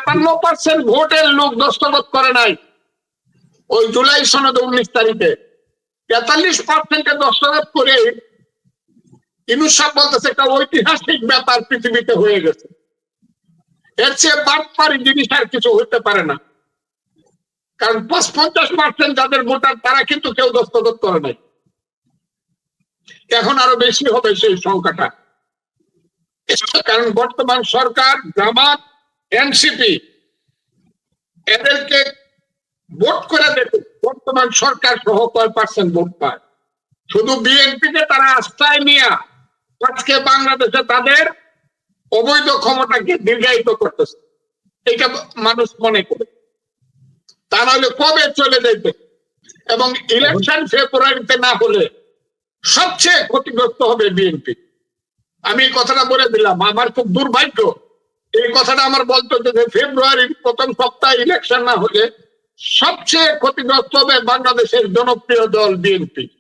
53% ভোটের লোক দস্তখত করে নাই ওই জুলাই সনদে 19 তারিখে। 43% দস্তখত করে ইউনূস সাহেব বলতেছে একটা ঐতিহাসিক ব্যাপার পৃথিবীতে হয়ে গেছে, এর চেয়ে বাটপারি জিনিস আর কিছু হতে পারে না। কারণ 50% যাদের ভোটার তারা কিন্তু কেউ দস্তখত করে নাই। এখন আরো বেশি হবে সেই সংখ্যাটা, কারণ বর্তমান সরকার, জামাত, এনসিপি এদেরকে ভোট করে দেখুন বর্তমান সরকার সহ কয় % ভোট পায়। শুধু বিএনপিকে তারা আস্থায় নিয়ে আজকে বাংলাদেশে তাদের অবৈধ ক্ষমতাকে দীর্ঘায়িত করতেছে, এটা মানুষ মনে করে। তা নাহলে কবে চলে যেতে। এবং ইলেকশন ফেব্রুয়ারিতে না হলে সবচেয়ে ক্ষতিগ্রস্ত হবে বিএনপি। আমি এই কথাটা বলে দিলাম, আমার খুব দুর্ভাগ্য এই কথাটা আমার বলতে যে ফেব্রুয়ারির প্রথম সপ্তাহে ইলেকশন না হলে সবচেয়ে ক্ষতিগ্রস্ত হবে বাংলাদেশের জনপ্রিয় দল বিএনপি।